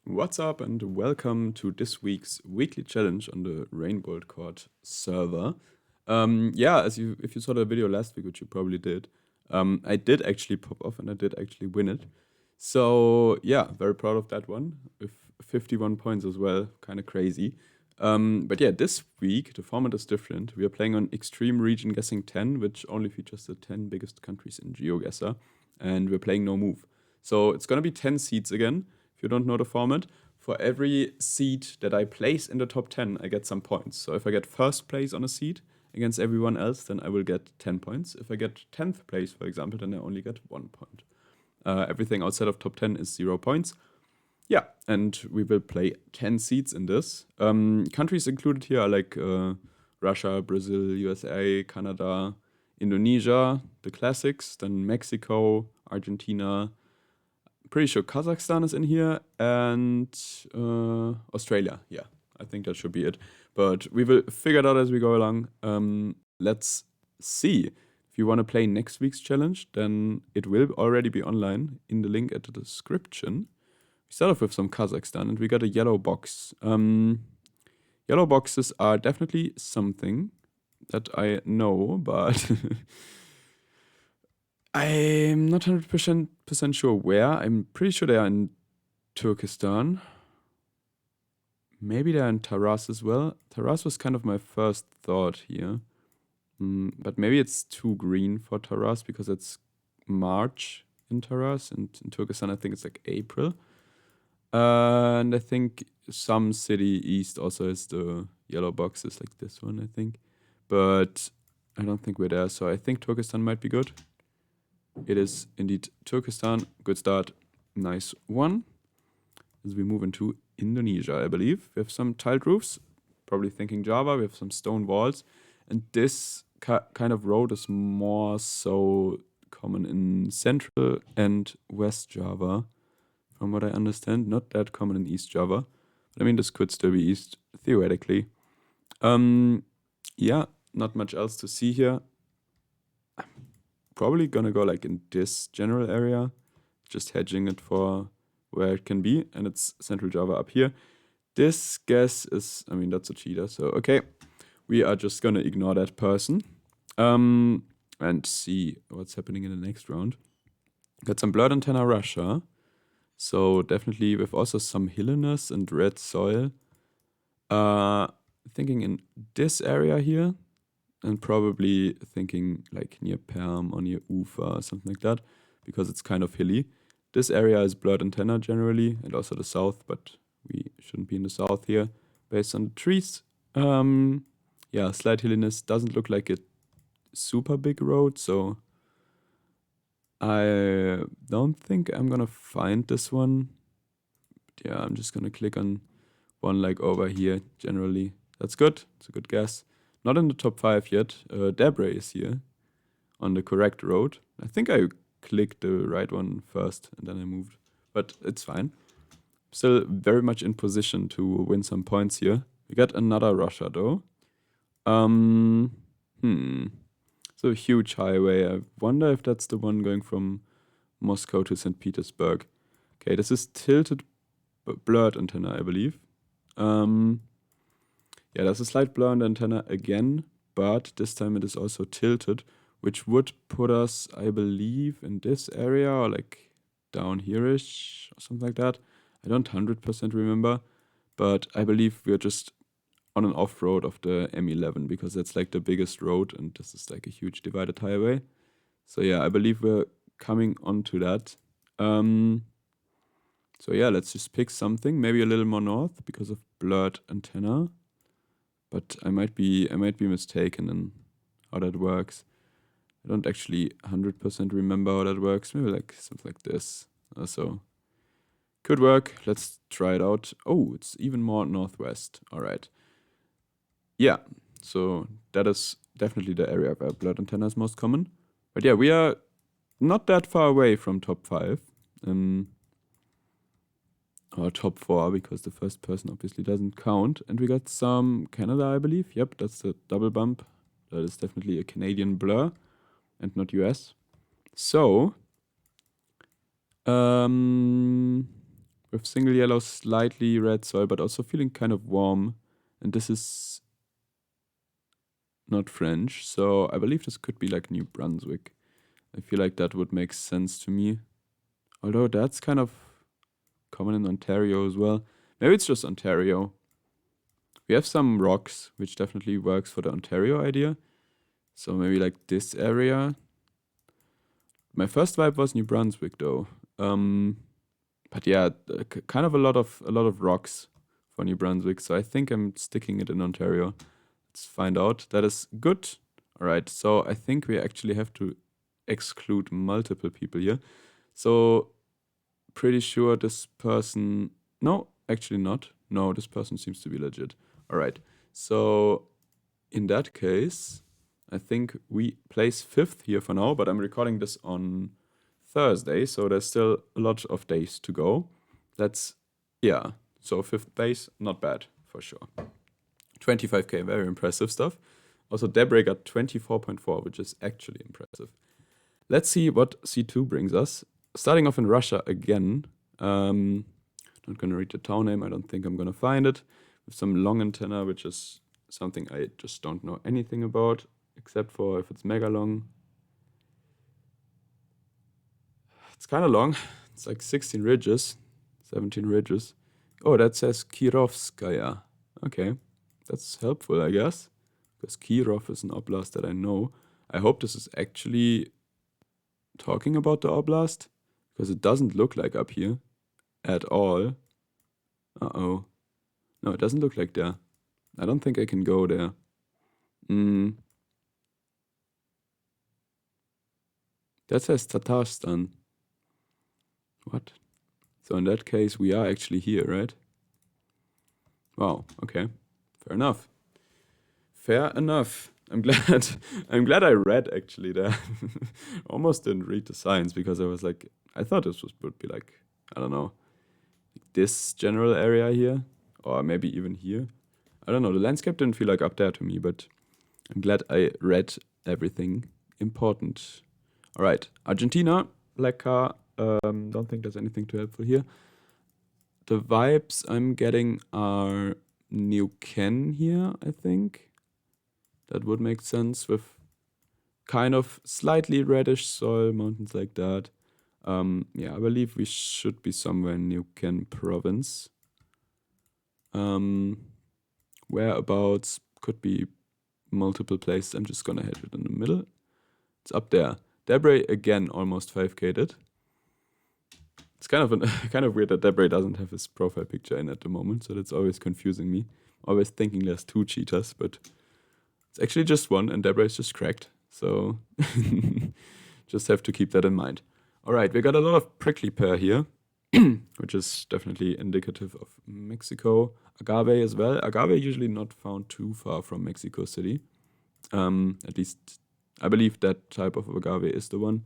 What's up and welcome to this week's weekly challenge on the Rainboltcord server. If you saw the video last week, which you probably did, I did actually pop off and I did actually win it. So yeah, very proud of that one with 51 points as well, kind of crazy. But yeah, this week the format is different. We are playing on Extreme Region Guessing 10, which only features the 10 biggest countries in GeoGuessr, and we're playing no move. So it's gonna be 10 seeds again. If you don't know the format, for every seed that I place in the top 10, I get some points. So if I get first place on a seed against everyone else, then I will get 10 points. If I get 10th place, for example, then I only get 1 point. Everything outside of top 10 is 0 points. Yeah, and we will play 10 seeds in this. Countries included here are like Russia, Brazil, USA, Canada, Indonesia, the classics, then Mexico, Argentina, pretty sure Kazakhstan is in here, and Australia. Yeah, I think that should be it. But we will figure it out as we go along. Let's see. If you want to play next week's challenge, then it will already be online in the link at the description. We start off with some Kazakhstan, and we got a yellow box. Yellow boxes are definitely something that I know, but I'm not 100% sure where. I'm pretty sure they are in Turkestan. Maybe they're in Taras as well. Taras was kind of my first thought here. But maybe it's too green for Taras because it's March in Taras, and in Turkestan I think it's like April. And I think some city east also has the yellow boxes like this one, I think. But I don't think we're there, so I think Turkestan might be good. It is indeed Turkestan. Good start. Nice one. As we move into Indonesia, I believe. We have some tiled roofs. Probably thinking Java. We have some stone walls. And this kind of road is more so common in Central and West Java, from what I understand. Not that common in East Java. But I mean, this could still be East, theoretically. Yeah, not much else to see here. Probably gonna go like in this general area, just hedging it for where it can be, and it's Central Java up here. This guess is, I mean, that's a cheater, so okay. We are just gonna ignore that person and see what's happening in the next round. Got some blurred antenna Russia, so definitely with also some hilliness and red soil. Thinking in this area here, and probably thinking like near Perm or near Ufa or something like that, because it's kind of hilly. This area is blurred antenna generally, and also the south, but we shouldn't be in the south here based on the trees. Yeah, slight hilliness, doesn't look like a super big road, so I don't think I'm gonna find this one. But yeah, I'm just gonna click on one like over here generally. That's good, it's a good guess. Not in the top 5 yet. Debray is here on the correct road. I think I clicked the right one first and then I moved, but it's fine. Still very much in position to win some points here. We got another Russia though. It's a huge highway. I wonder if that's the one going from Moscow to St. Petersburg. Okay, this is tilted blurred antenna, I believe. Yeah, there's a slight blur on the antenna again, but this time it is also tilted, which would put us, I believe, in this area or like down here-ish or something like that. I don't 100% remember, but I believe we're just on an off-road of the M11 because that's like the biggest road and this is like a huge divided highway. So yeah, I believe we're coming onto that. So yeah, let's just pick something, maybe a little more north because of blurred antenna. But I might be mistaken in how that works. I don't actually 100% remember how that works. Maybe like something like this. So could work. Let's try it out. Oh, it's even more northwest. All right. Yeah. So that is definitely the area where blurred antenna is most common. But yeah, we are not that far away from top 5. Or top 4, because the first person obviously doesn't count. And we got some Canada, I believe. Yep, that's the double bump. That is definitely a Canadian blur and not US. So, we're with single yellow, slightly red soil, but also feeling kind of warm. And this is not French, so I believe this could be like New Brunswick. I feel like that would make sense to me. Although that's kind of common in Ontario as well. Maybe it's just Ontario. We have some rocks, which definitely works for the Ontario idea. So maybe like this area. My first vibe was New Brunswick though. But yeah, kind of a lot of rocks for New Brunswick. So I think I'm sticking it in Ontario. Let's find out. That is good. All right. So I think we actually have to exclude multiple people here. So pretty sure this person. No, actually not. No, this person seems to be legit. All right. So in that case, I think we place 5th here for now, but I'm recording this on Thursday, so there's still a lot of days to go. Yeah, so 5th place, not bad for sure. 25k, very impressive stuff. Also, Debray got 24.4, which is actually impressive. Let's see what C2 brings us. Starting off in Russia again. Not going to read the town name, I don't think I'm going to find it. With some long antenna, which is something I just don't know anything about, except for if it's mega long. It's kind of long. It's like 16 ridges, 17 ridges. Oh, that says Kirovskaya. Okay, that's helpful, I guess, because Kirov is an oblast that I know. I hope this is actually talking about the oblast, because it doesn't look like up here at all. Uh-oh. No, it doesn't look like there. I don't think I can go there. That says Tatarstan. What? So in that case, we are actually here, right? Wow, okay. Fair enough. Fair enough. I'm glad I read actually there. Almost didn't read the signs because I was like, I thought this would be like, I don't know, this general area here, or maybe even here. I don't know, the landscape didn't feel like up there to me, but I'm glad I read everything important. All right, Argentina, black car. Don't think there's anything too helpful here. The vibes I'm getting are New Ken here, I think. That would make sense with kind of slightly reddish soil, mountains like that. Yeah, I believe we should be somewhere in New Ken province. Whereabouts could be multiple places. I'm just gonna hit it in the middle. It's up there. Debray again almost 5K'd it. It's kind of weird that Debray doesn't have his profile picture in at the moment, so that's always confusing me. Always thinking there's 2 cheaters, but it's actually just 1, and Debray is just cracked. So just have to keep that in mind. All right, we got a lot of prickly pear here, which is definitely indicative of Mexico. Agave as well. Agave usually not found too far from Mexico City. At least I believe that type of agave is the one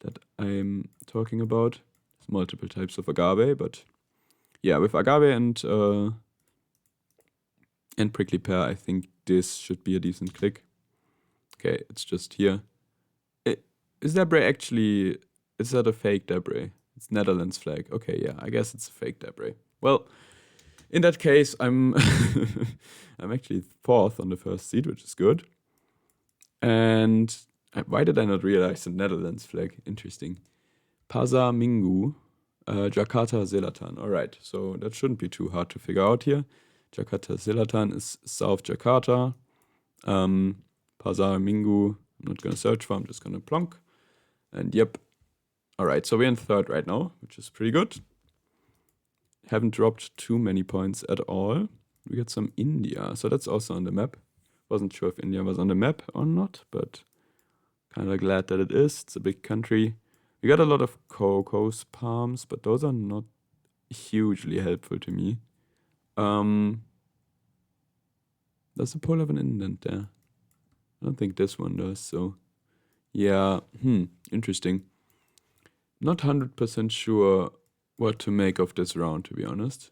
that I'm talking about. There's multiple types of agave, but yeah, with agave and prickly pear, I think this should be a decent click. Okay, it's just here. Is Debray actually... Is that a fake Debray? It's Netherlands flag. Okay, yeah, I guess it's a fake Debray. Well, in that case, I'm I'm actually 4th on the first seat, which is good. And why did I not realize the Netherlands flag? Interesting. Pasar Minggu, Jakarta Selatan. All right, so that shouldn't be too hard to figure out here. Jakarta Selatan is South Jakarta. Pasar Minggu, I'm not going to search for, I'm just going to plonk. And yep. All right, so we're in 3rd right now, which is pretty good. Haven't dropped too many points at all. We got some India, so that's also on the map. Wasn't sure if India was on the map or not, but kind of glad that it is. It's a big country. We got a lot of cocos palms, but those are not hugely helpful to me. Does the pole have an indent there? I don't think this one does, so yeah, interesting. Not 100% sure what to make of this round, to be honest.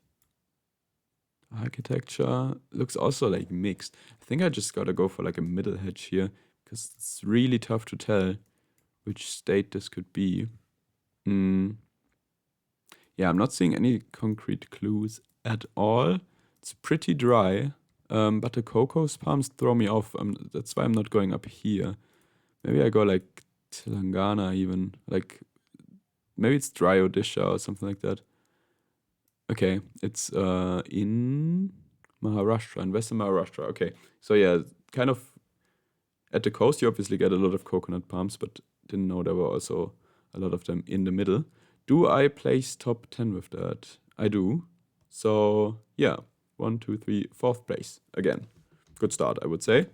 Architecture looks also like mixed. I think I just gotta go for like a middle hedge here, because it's really tough to tell which state this could be. Yeah, Yeah, I'm not seeing any concrete clues at all. It's pretty dry, but the cocoa palms throw me off. That's why I'm not going up here. Maybe I go like Telangana even. Like, maybe it's dry Odisha or something like that. Okay, it's in Maharashtra, in Western Maharashtra. Okay, so yeah, kind of at the coast, you obviously get a lot of coconut palms, but didn't know there were also a lot of them in the middle. Do I place top 10 with that? I do. So yeah, 1, 2, 3, fourth place again. Good start, I would say.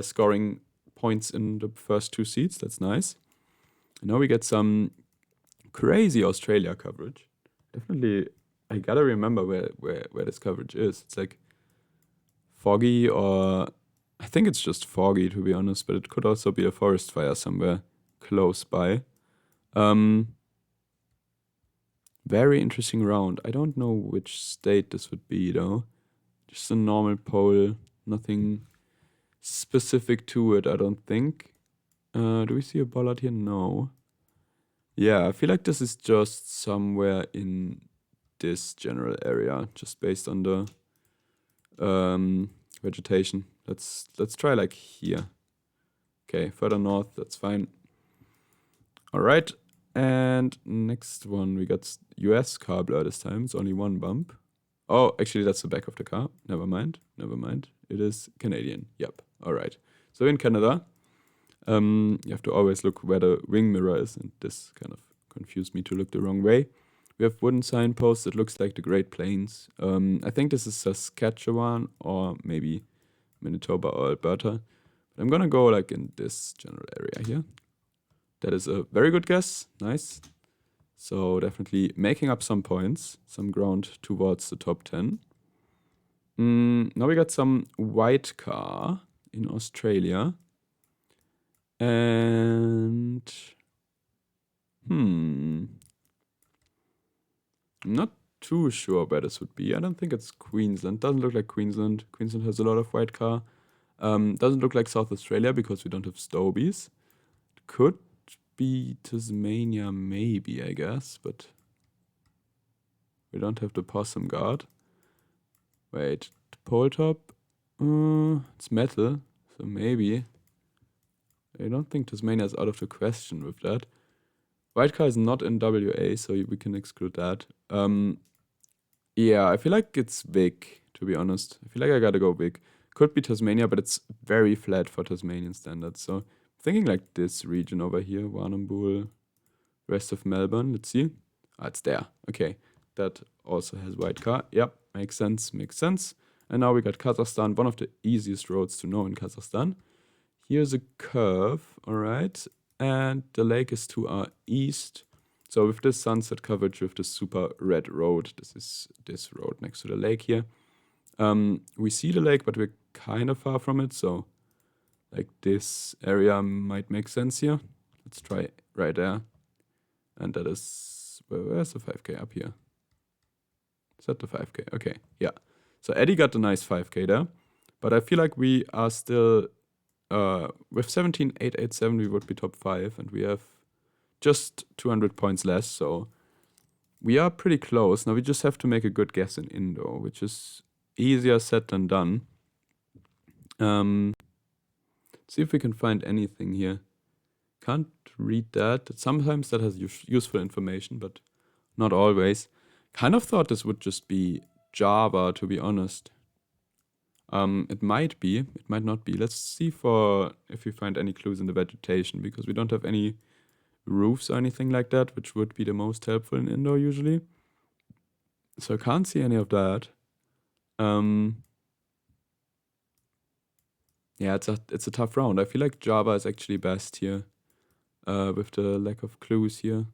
Scoring points in the first 2 seats. That's nice. And now we get some crazy Australia coverage. Definitely, I gotta remember where this coverage is. It's like foggy, or I think it's just foggy to be honest, but it could also be a forest fire somewhere close by. Very interesting round. I don't know which state this would be though. Just a normal poll, nothing specific to it, I don't think. Do we see a bollard here? No. Yeah, I feel like this is just somewhere in this general area, just based on the vegetation. Let's try like here. Okay, further north, that's fine. All right, and next one, we got US car blur this time. It's only one bump. Oh, actually, that's the back of the car. Never mind. It is Canadian. Yep. All right. So in Canada, you have to always look where the wing mirror is, and this kind of confused me to look the wrong way. We have wooden signposts. It looks like the Great Plains. I think this is Saskatchewan or maybe Manitoba or Alberta. But I'm gonna go like in this general area here. That is a very good guess. Nice. So definitely making up some points, some ground towards the top 10. Now we got some white car in Australia. And I'm not too sure where this would be. I don't think it's Queensland. Doesn't look like Queensland. Queensland has a lot of white car. Doesn't look like South Australia because we don't have Stobies. Could be Tasmania maybe, I guess, but we don't have the possum guard. Wait, the pole top? It's metal, so maybe. I don't think Tasmania is out of the question with that. White car is not in WA, so we can exclude that. Yeah, I feel like it's Vic, to be honest. I feel like I gotta go Vic. Could be Tasmania, but it's very flat for Tasmanian standards. So thinking like this region over here, Warrnambool, rest of Melbourne. Let's see. Ah, it's there. Okay, that also has white car. Yep, makes sense. And now we got Kazakhstan, one of the easiest roads to know in Kazakhstan. Here's a curve, all right, and the lake is to our east. So with this sunset coverage, with this super red road, this is this road next to the lake here. We see the lake, but we're kind of far from it, so like this area might make sense here. Let's try right there. And that is, where's the 5K? Up here. Is that the 5K? Okay, yeah. So Eddie got a nice 5K there, but I feel like we are still, with 17,887 we would be top 5, and we have just 200 points less, so we are pretty close. Now we just have to make a good guess in Indo, which is easier said than done. See if we can find anything here. Can't read that. Sometimes that has useful information, but not always. Kind of thought this would just be Java, to be honest. It might be, it might not be. Let's see if we find any clues in the vegetation, because we don't have any roofs or anything like that, which would be the most helpful in Indo usually. So I can't see any of that. Yeah, it's a tough round. I feel like Java is actually best here, with the lack of clues here.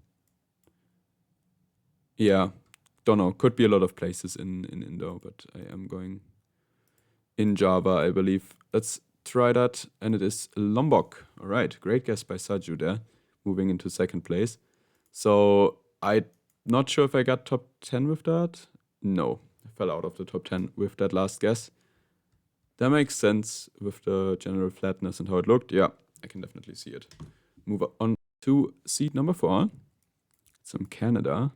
Yeah, don't know. Could be a lot of places in Indo, but I am going in Java, I believe. Let's try that, and it is Lombok. All right, great guess by Saju there, moving into second place. So I'm not sure if I got top 10 with that. No, I fell out of the top 10 with that last guess. That makes sense with the general flatness and how it looked. Yeah, I can definitely see it. Move on to seed number 4. Some Canada.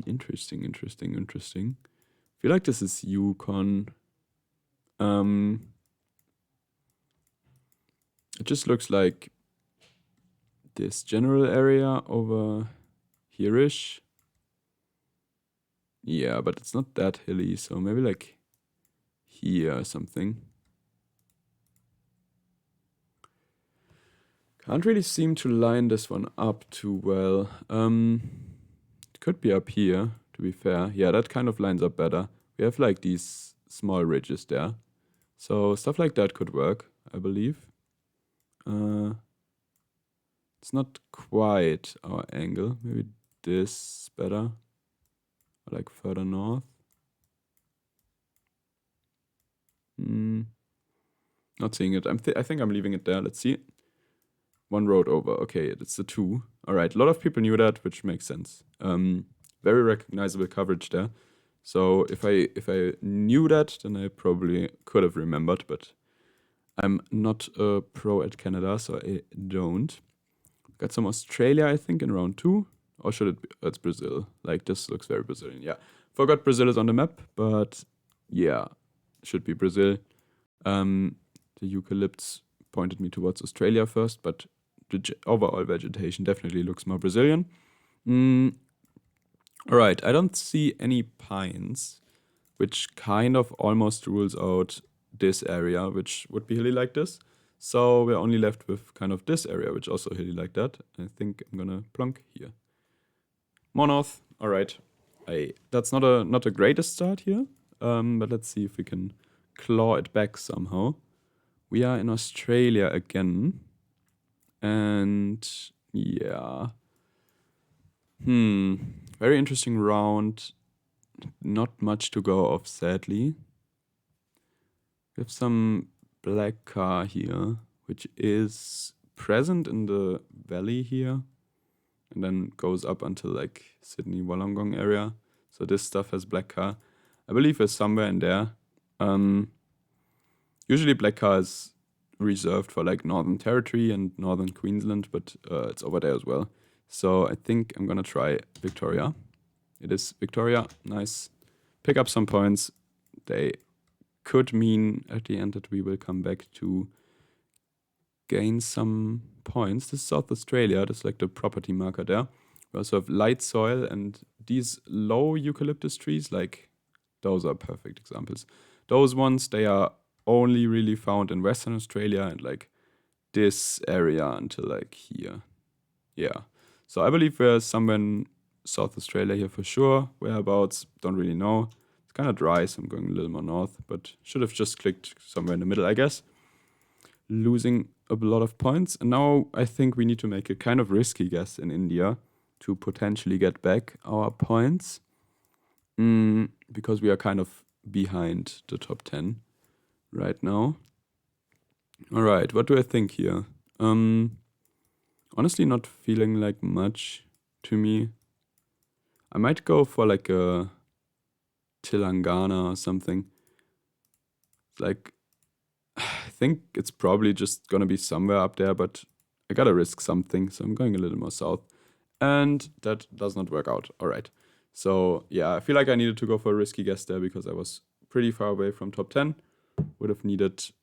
Interesting. I feel like this is Yukon. Um, it just looks like this general area over here-ish. Yeah, but it's not that hilly, so maybe like here or something. Can't really seem to line this one up too well. It could be up here, to be fair. Yeah, that kind of lines up better. We have like these small ridges there. So stuff like that could work, I believe. It's not quite our angle. Maybe this better. Or like further north. Not seeing it. I think I'm leaving it there. Let's see. One road over. Okay, it's the 2. All right, a lot of people knew that, which makes sense. Very recognizable coverage there. So if I knew that, then I probably could have remembered, but I'm not a pro at Canada, so I don't. Got some Australia, I think, in round 2. Or should it be? It's Brazil. Like, this looks very Brazilian. Yeah. Forgot Brazil is on the map, but yeah, should be Brazil. The eucalypts pointed me towards Australia first, but the overall vegetation definitely looks more Brazilian. All right, I don't see any pines, which kind of almost rules out this area, which would be hilly like this. So we're only left with kind of this area, which also hilly like that. I think I'm gonna plonk here. More north. All right. That's not a greatest start here, but let's see if we can claw it back somehow. We are in Australia again, and yeah. Very interesting round. Not much to go off, sadly. We have some black car here, which is present in the valley here, and then goes up until like Sydney Wollongong area. So this stuff has black car. I believe it's somewhere in there. Usually black car is reserved for like Northern Territory and Northern Queensland, but it's over there as well. So I think I'm gonna try Victoria. It is Victoria. Nice. Pick up some points. They could mean at the end that we will come back to gain some points. This is South Australia. This is like the property marker there. We also have light soil, and these low eucalyptus trees, like those are perfect examples. Those ones, they are only really found in Western Australia and like this area until like here. Yeah. So I believe we're somewhere in South Australia here for sure. Whereabouts, don't really know. It's kind of dry, so I'm going a little more north, but should have just clicked somewhere in the middle, I guess. Losing a lot of points. And now I think we need to make a kind of risky guess in India to potentially get back our points. Because we are kind of behind the top 10 right now. All right, what do I think here? Honestly, not feeling like much to me. I might go for like a Telangana or something. Like, I think it's probably just gonna be somewhere up there, but I gotta risk something, so I'm going a little more south. And that does not work out. All right. So yeah, I feel like I needed to go for a risky guess there because I was pretty far away from top 10. Would have needed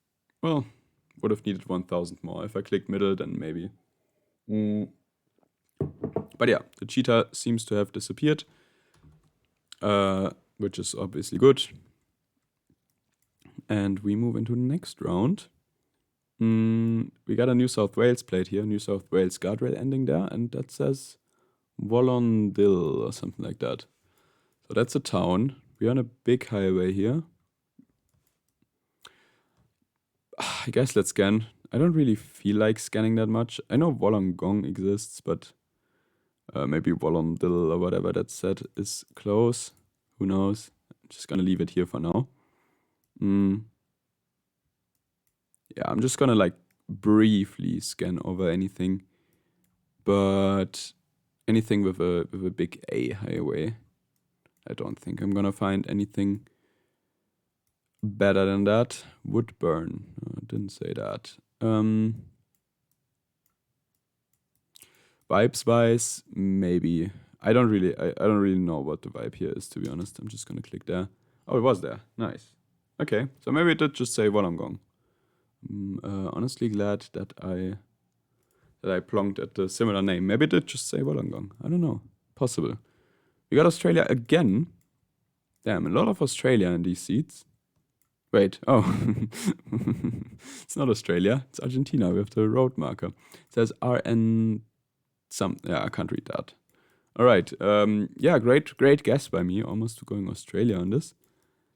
1,000 more. If I click middle, then maybe. But yeah, the cheetah seems to have disappeared, which is obviously good. And we move into the next round. We got a New South Wales plate here, New South Wales guardrail ending there, and that says Wollondil or something like that. So that's a town. We're on a big highway here. I guess let's scan. I don't really feel like scanning that much. I know Wollongong exists, but maybe Wollondil or whatever that said is close. Who knows? I'm just gonna leave it here for now. Yeah, I'm just gonna like briefly scan over anything, but anything with a big A highway. I don't think I'm gonna find anything better than that. Woodburn. I didn't say that. Vibes wise, maybe. I don't really know what the vibe here is, to be honest. I'm just gonna click there. Oh, it was there. Nice. Okay, so maybe it did just say Wollongong. Honestly glad that I plonked at the similar name. Maybe it did just say Wollongong. I don't know. Possible. We got Australia again. Damn, a lot of Australia in these seats. Wait, oh. It's not Australia, it's Argentina. We have the road marker. It says RN yeah, I can't read that. All right, yeah, great guess by me, almost going Australia on this.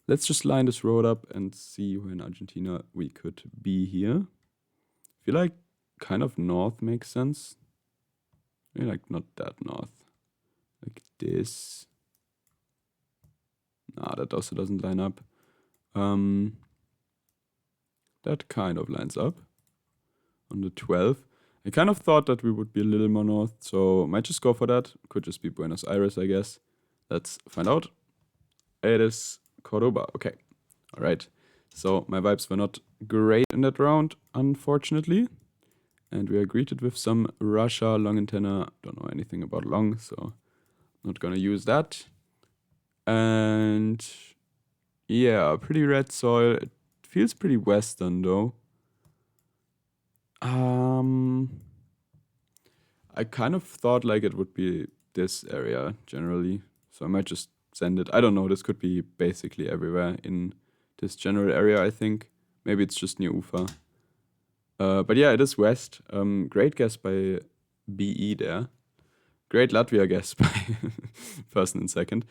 Let's just line this road up and see where in Argentina we could be here. I feel like kind of north makes sense. Maybe like not that north. Like this. Nah, that also doesn't line up. That kind of lines up on the 12th. I kind of thought that we would be a little more north, so might just go for that. Could just be Buenos Aires, I guess. Let's find out. It is Cordoba. Okay. All right. So my vibes were not great in that round, unfortunately. And we are greeted with some Russia long antenna. Don't know anything about long, so not gonna use that. And yeah, pretty red soil. It feels pretty western though. I kind of thought like it would be this area generally, so I might just send it. I don't know, this could be basically everywhere in this general area, I think. Maybe it's just near Ufa. But yeah, it is west. Great guess by BE there. Great Latvia guess by first and second.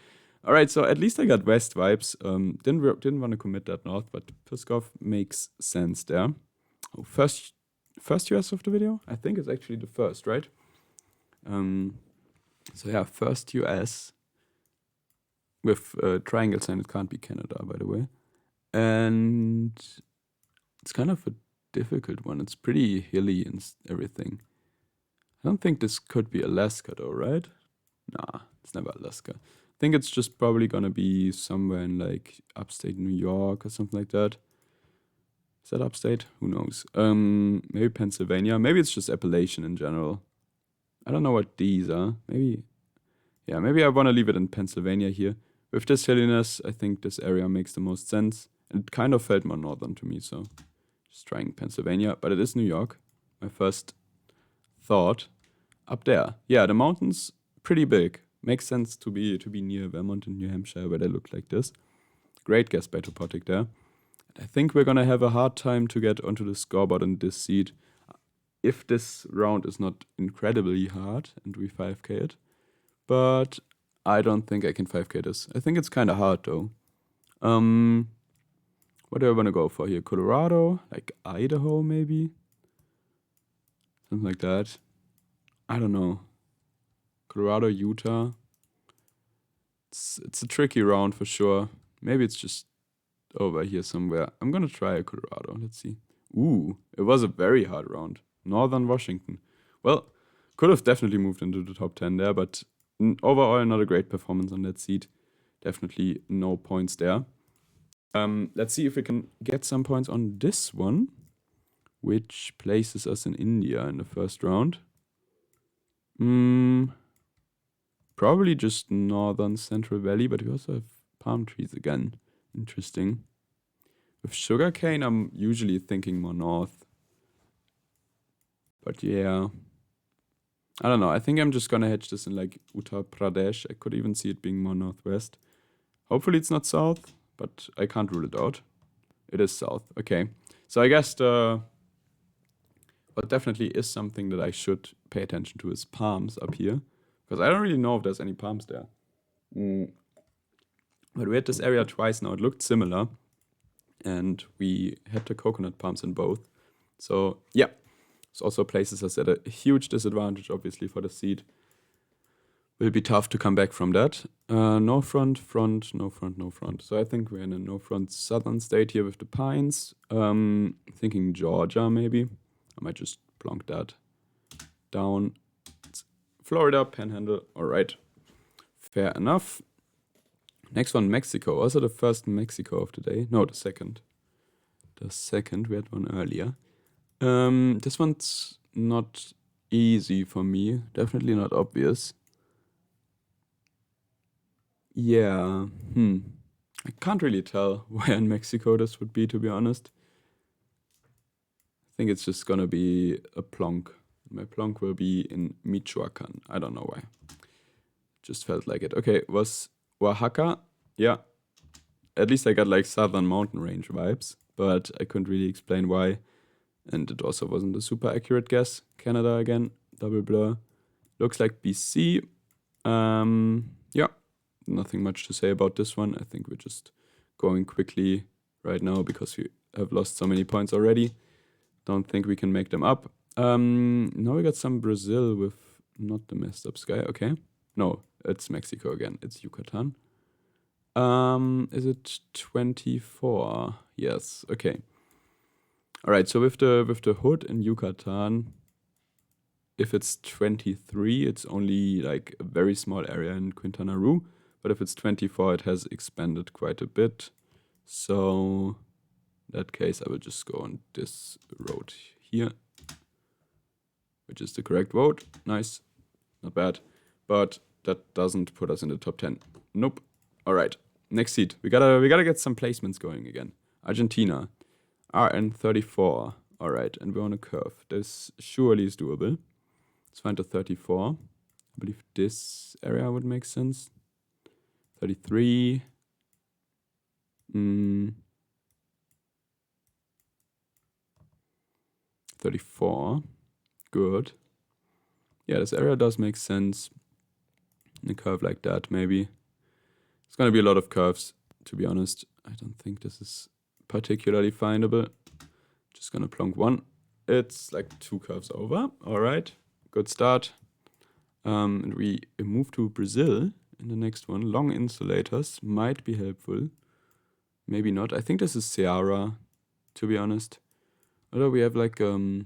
All right, so at least I got west vibes. Didn't want to commit that north, but Pskov makes sense there. Oh, first US of the video? I think it's actually the first, right? So yeah, first US with triangle sign. It can't be Canada, by the way. And it's kind of a difficult one. It's pretty hilly and everything. I don't think this could be Alaska though, right? Nah, it's never Alaska. I think it's just probably gonna be somewhere in like upstate New York or something like that. Is that upstate? Who knows? Maybe Pennsylvania. Maybe it's just Appalachian in general. I don't know what these are. Maybe I want to leave it in Pennsylvania here. With this hilliness, I think this area makes the most sense. It kind of felt more northern to me, so just trying Pennsylvania. But it is New York. My first thought. Up there. Yeah, the mountains, pretty big. Makes sense to be near Vermont and New Hampshire, where they look like this. Great guess by Topotic there. And I think we're going to have a hard time to get onto the scoreboard in this seed. If this round is not incredibly hard and we 5k it. But I don't think I can 5k this. I think it's kind of hard though. What do I want to go for here? Colorado? Like Idaho maybe? Something like that. I don't know. Colorado, Utah. It's a tricky round for sure. Maybe it's just over here somewhere. I'm gonna try Colorado. Let's see. Ooh, it was a very hard round. Northern Washington. Well, could have definitely moved into the top 10 there, but overall not a great performance on that seat. Definitely no points there. Let's see if we can get some points on this one, which places us in India in the first round. Probably just northern Central Valley, but we also have palm trees again. Interesting. With sugarcane, I'm usually thinking more north. But yeah, I don't know. I think I'm just gonna hedge this in like Uttar Pradesh. I could even see it being more northwest. Hopefully it's not south, but I can't rule it out. It is south. Okay. So I guess what definitely is something that I should pay attention to is palms up here. Because I don't really know if there's any palms there. But we had this area twice now. It looked similar. And we had the coconut palms in both. So yeah. This also places us at a huge disadvantage, obviously, for the seed. Will be tough to come back from that. No front, no front, no front. So I think we're in a no front southern state here with the pines. Thinking Georgia, maybe. I might just plonk that down. It's Florida, Panhandle. All right. Fair enough. Next one, Mexico. Also the first Mexico of the day. No, the second. The second. We had one earlier. This one's not easy for me. Definitely not obvious. Yeah. I can't really tell where in Mexico this would be, to be honest. I think it's just gonna be a plonk. My plonk will be in Michoacan. I don't know why. Just felt like it. Okay, was Oaxaca? Yeah. At least I got like southern mountain range vibes, but I couldn't really explain why. And it also wasn't a super accurate guess. Canada again, double blur. Looks like BC. Yeah, nothing much to say about this one. I think we're just going quickly right now because we have lost so many points already. Don't think we can make them up. Now we got some Brazil with not the messed up sky. Okay. No, it's Mexico again. It's Yucatan. Is it 24? Yes. Okay. All right. So with the hood in Yucatan, if it's 23, it's only like a very small area in Quintana Roo. But if it's 24, it has expanded quite a bit. So in that case, I will just go on this road here, which is the correct vote. Nice. Not bad. But that doesn't put us in the top 10. Nope. All right. Next seat. We gotta get some placements going again. Argentina. RN34. All right. And we're on a curve. This surely is doable. Let's find a 34. I believe this area would make sense. 33. 34. Good. Yeah, this area does make sense. In a curve like that, maybe. It's gonna be a lot of curves, to be honest. I don't think this is particularly findable. Just gonna plonk one. It's like 2 curves over. All right, good start. And we move to Brazil in the next one. Long insulators might be helpful. Maybe not. I think this is Ceará, to be honest. Although we have like we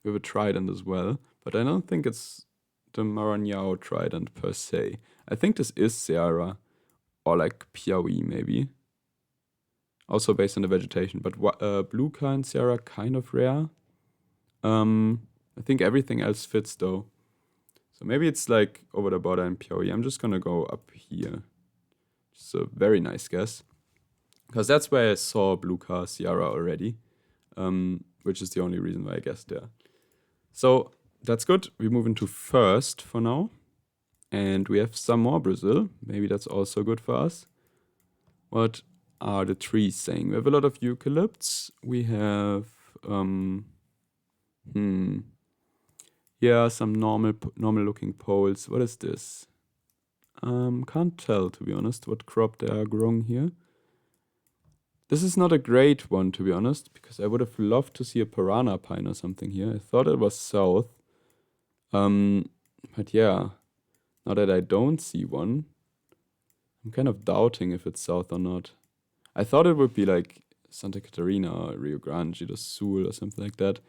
have a trident as well, but I don't think it's the Maranhão trident per se. I think this is Ceará or like Piauí maybe. Also based on the vegetation, but blue car and Ceará kind of rare. I think everything else fits though. So maybe it's like over the border in Piauí. I'm just gonna go up here. Just a very nice guess. Because that's where I saw blue car Ceará already. Which is the only reason why I guessed there. So that's good. We move into first for now. And we have some more Brazil. Maybe that's also good for us. What are the trees saying? We have a lot of eucalypts. We have yeah, some normal looking poles. What is this? Can't tell, to be honest, what crop they are growing here. This is not a great one, to be honest, because I would have loved to see a piranha pine or something here. I thought it was south. But yeah, now that I don't see one, I'm kind of doubting if it's south or not. I thought it would be like Santa Catarina or Rio Grande do Sul or something like that.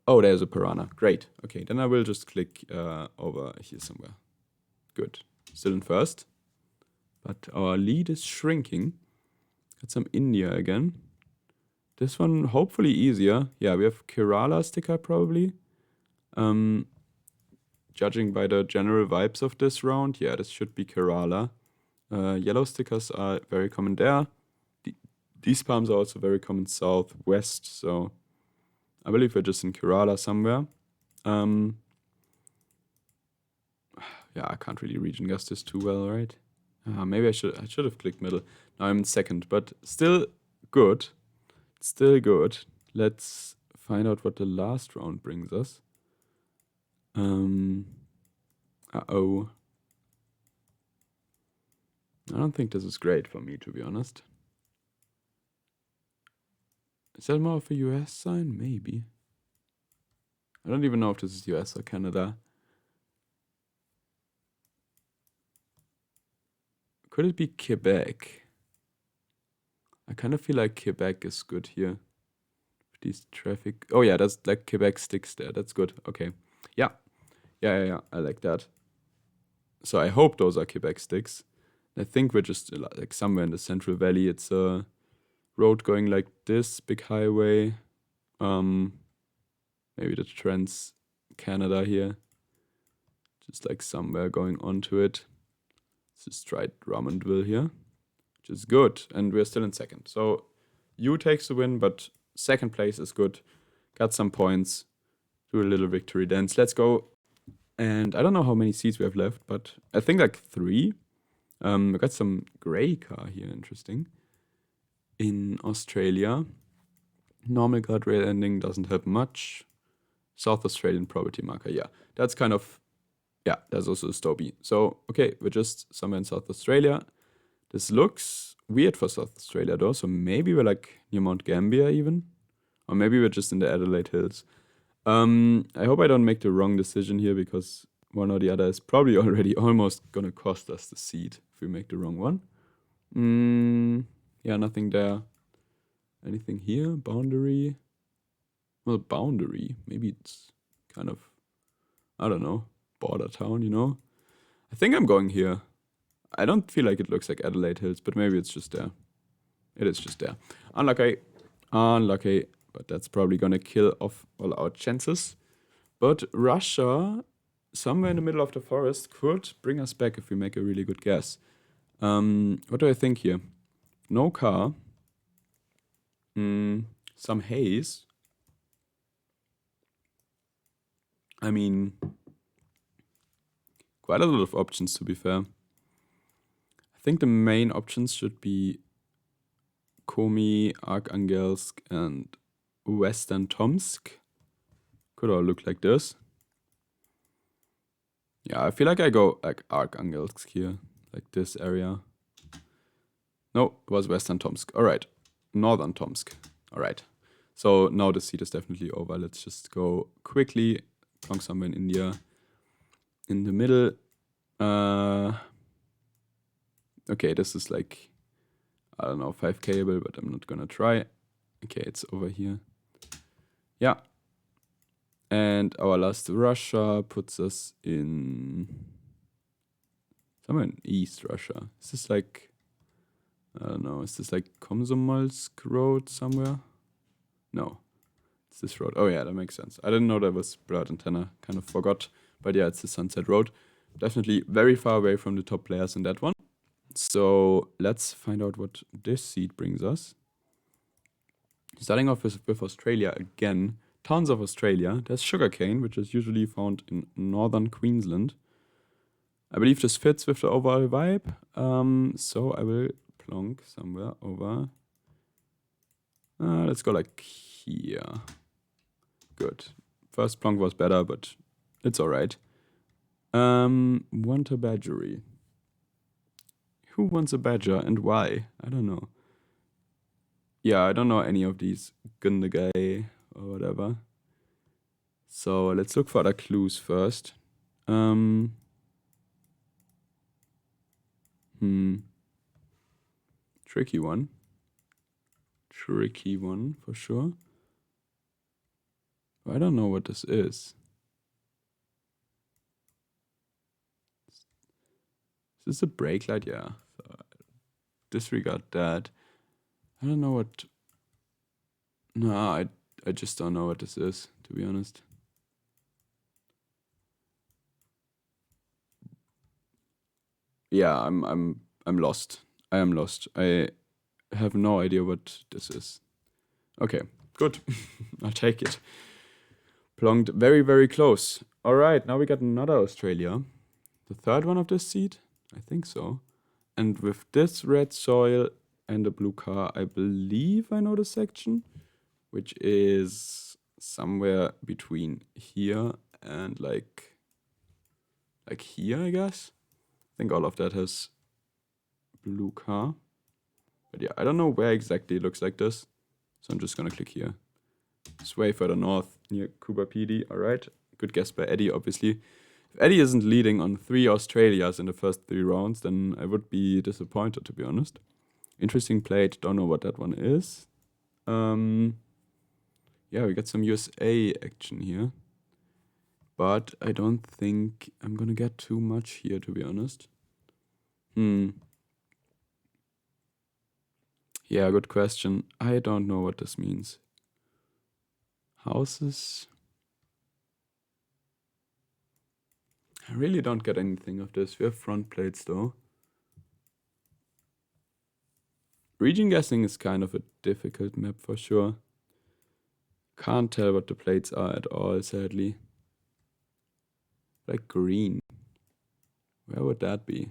Oh, there's a piranha. Great. Okay, then I will just click over here somewhere. Good. Still in first. But our lead is shrinking. Got some India again. This one hopefully easier. Yeah, we have Kerala sticker probably. Judging by the general vibes of this round, yeah, this should be Kerala. Yellow stickers are very common there. These palms are also very common southwest, so I believe we're just in Kerala somewhere. Yeah, I can't really region guess this too well, right? Maybe I should have clicked middle. Now I'm in second, but still good. Still good. Let's find out what the last round brings us. Uh-oh. I don't think this is great for me, to be honest. Is that more of a US sign? Maybe. I don't even know if this is US or Canada. Could it be Quebec? I kind of feel like Quebec is good here. These traffic. Oh yeah, that's like Quebec sticks there. That's good. Okay. Yeah. Yeah. I like that. So I hope those are Quebec sticks. I think we're just like somewhere in the Central Valley. It's a road going like this, big highway. Maybe the Trans Canada here. Just like somewhere going onto it. Let's just try Drummondville here, which is good. And we're still in second. So U takes the win, but second place is good. Got some points. Do a little victory dance. Let's go. And I don't know how many seats we have left, but I think like 3. We got some grey car here, interesting. In Australia. Normal guardrail ending doesn't help much. South Australian property marker, yeah. That's kind of, yeah, there's also a Stobie. So, okay, we're just somewhere in South Australia. This looks weird for South Australia though, so maybe we're like near Mount Gambier even. Or maybe we're just in the Adelaide Hills. I hope I don't make the wrong decision here because one or the other is probably already almost gonna cost us the seat if we make the wrong one. Yeah, nothing there. Anything here? Boundary? Well, boundary. Maybe it's kind of, I don't know, border town, you know? I think I'm going here. I don't feel like it looks like Adelaide Hills, but maybe it's just there. It is just there. Unlucky. Unlucky. But that's probably gonna kill off all our chances. But Russia, somewhere in the middle of the forest, could bring us back if we make a really good guess. What do I think here? No car. Some haze. I mean, quite a lot of options to be fair. I think the main options should be Komi, Arkhangelsk, and Western Tomsk. Could all look like this. Yeah, I feel like I go like Arkhangelsk here, like this area. No, it was Western Tomsk. All right, Northern Tomsk. All right. So now the seat is definitely over. Let's just go quickly. Plonk somewhere in India. In the middle. Okay, this is like, I don't know, 5K-able, but I'm not gonna try. Okay, it's over here. Yeah. And our last Russia puts us in somewhere in East Russia. Is this like, I don't know, is this like Komsomolsk Road somewhere? No, it's this road. Oh yeah, that makes sense. I didn't know that was Blurred Antenna, kind of forgot. But yeah, it's the Sunset Road. Definitely very far away from the top players in that one. So let's find out what this seed brings us. Starting off with Australia again. Tons of Australia. There's sugarcane, which is usually found in northern Queensland. I believe this fits with the overall vibe. So I will plonk somewhere over. Let's go like here. Good. First plonk was better, but it's alright. Want a badgery. Who wants a badger and why? I don't know. Yeah, I don't know any of these Gundagai or whatever. So let's look for other clues first. Tricky one. Tricky one for sure. I don't know what this is. Is this a brake light? Yeah. So disregard that. I don't know what. No, I just don't know what this is, to be honest. Yeah, I'm lost. I am lost. I have no idea what this is. Okay, good. I'll take it. Plonked very, very close. All right, now we got another Australia. The third one of this seed? I think so. And with this red soil and a blue car, I believe I know the section, which is somewhere between here and like here, I guess. I think all of that has blue car. But yeah, I don't know where exactly it looks like this. So I'm just gonna click here. It's way further north near Cooper PD. All right, good guess by Eddie, obviously. If Eddie isn't leading on 3 Australias in the first 3 rounds, then I would be disappointed, to be honest. Interesting plate, don't know what that one is. Yeah, we got some USA action here. But I don't think I'm gonna get too much here, to be honest. Yeah, good question. I don't know what this means. Houses. I really don't get anything of this. We have front plates though. Region guessing is kind of a difficult map for sure. Can't tell what the plates are at all, sadly. Like green. Where would that be?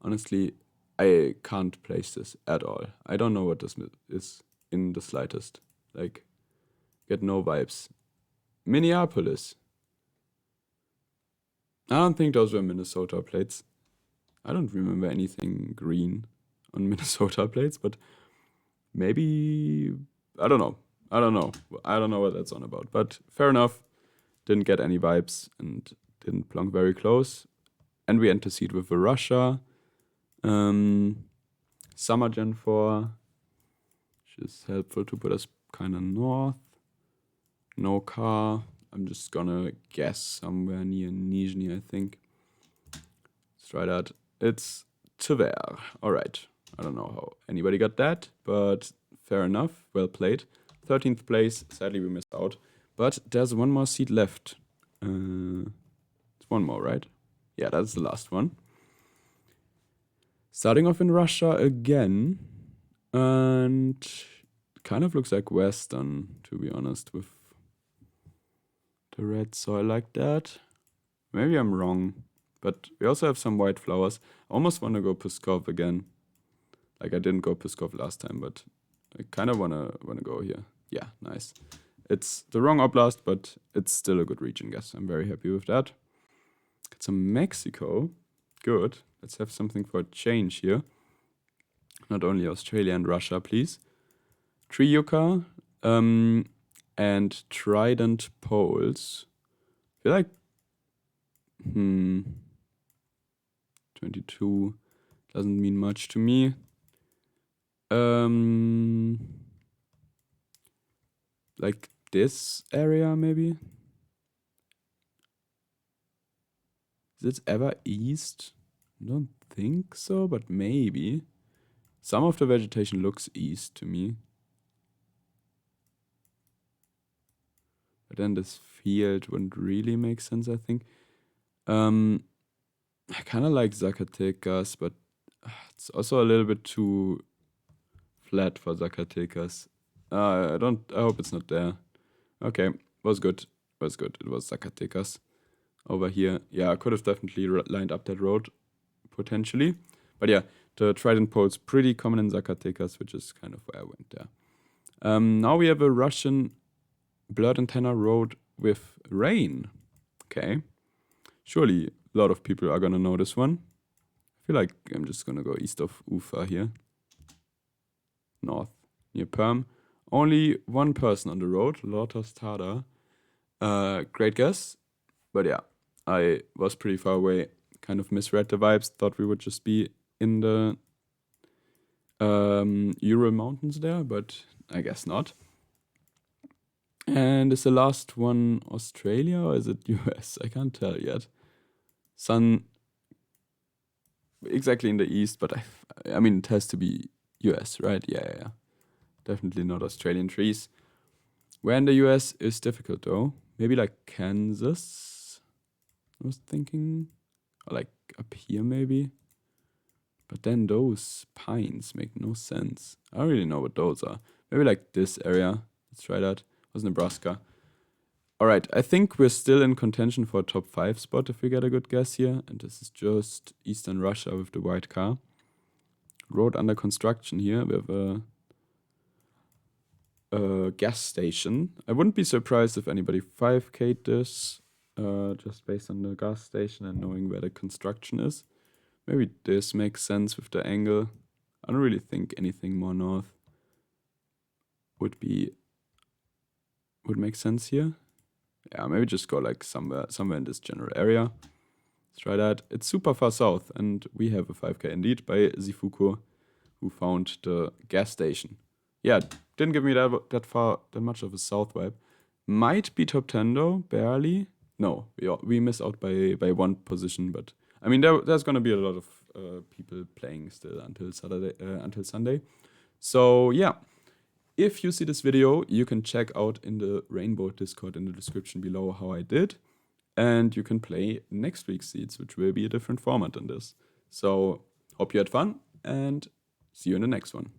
Honestly, I can't place this at all. I don't know what this is in the slightest. Like, get no vibes. Minneapolis. I don't think those were Minnesota plates. I don't remember anything green on Minnesota plates, but maybe, I don't know. I don't know what that's on about, but fair enough. Didn't get any vibes and didn't plonk very close. And we intercede with the Russia. Summer Gen 4, which is helpful to put us kind of north. No car. I'm just gonna guess somewhere near Nizhny, I think. Let's try that. It's Tver. Alright. I don't know how anybody got that, but fair enough. Well played. 13th place. Sadly, we missed out. But there's one more seat left. It's one more, right? Yeah, that's the last one. Starting off in Russia again. And kind of looks like Western, to be honest, with the red soil like that. Maybe I'm wrong. But we also have some white flowers. I almost want to go Pskov again. Like I didn't go Pskov last time, but I kind of wanna go here. Yeah, nice. It's the wrong oblast, but it's still a good region guess. I'm very happy with that. Got some Mexico. Good. Let's have something for a change here. Not only Australia and Russia, please. Triuka and Trident Poles. I feel like 22 doesn't mean much to me. Like this area maybe? Is it ever east? I don't think so, but maybe. Some of the vegetation looks east to me. But then this field wouldn't really make sense, I think. I kind of like Zacatecas, but it's also a little bit too flat for Zacatecas. I hope it's not there. Okay, was good. It was Zacatecas over here. Yeah, I could have definitely lined up that road, potentially. But yeah, the Trident Pole's pretty common in Zacatecas, which is kind of where I went there. Now we have a Russian blurred antenna road with rain. Okay. Surely a lot of people are gonna know this one. I feel like I'm just gonna go east of Ufa here. North, near Perm. Only one person on the road, Lord Tostada. Great guess. But yeah, I was pretty far away. Kind of misread the vibes. Thought we would just be in the Ural Mountains there, but I guess not. And is the last one Australia or is it US? I can't tell yet. Sun exactly in the east, but I mean, it has to be US, right? Yeah. Definitely not Australian trees. Where in the US is difficult though. Maybe like Kansas, I was thinking. Or like up here maybe. But then those pines make no sense. I don't really know what those are. Maybe like this area. Let's try that. Was Nebraska. Alright, I think we're still in contention for a top 5 spot if we get a good guess here. And this is just Eastern Russia with the white car. Road under construction here. We have a gas station. I wouldn't be surprised if anybody 5K'd this. Just based on the gas station and knowing where the construction is. Maybe this makes sense with the angle. I don't really think anything more north would make sense here. Yeah, maybe just go like somewhere in this general area. Let's try that. It's super far south, and we have a 5K indeed by Zifuko, who found the gas station. Yeah, didn't give me that much of a south vibe. Might be top 10 though, barely. No, we missed out by one position, but I mean there's gonna be a lot of people playing still until Sunday. So yeah. If you see this video, you can check out in the Rainbow Discord in the description below how I did. And you can play next week's seeds, which will be a different format than this. So, hope you had fun and See you in the next one.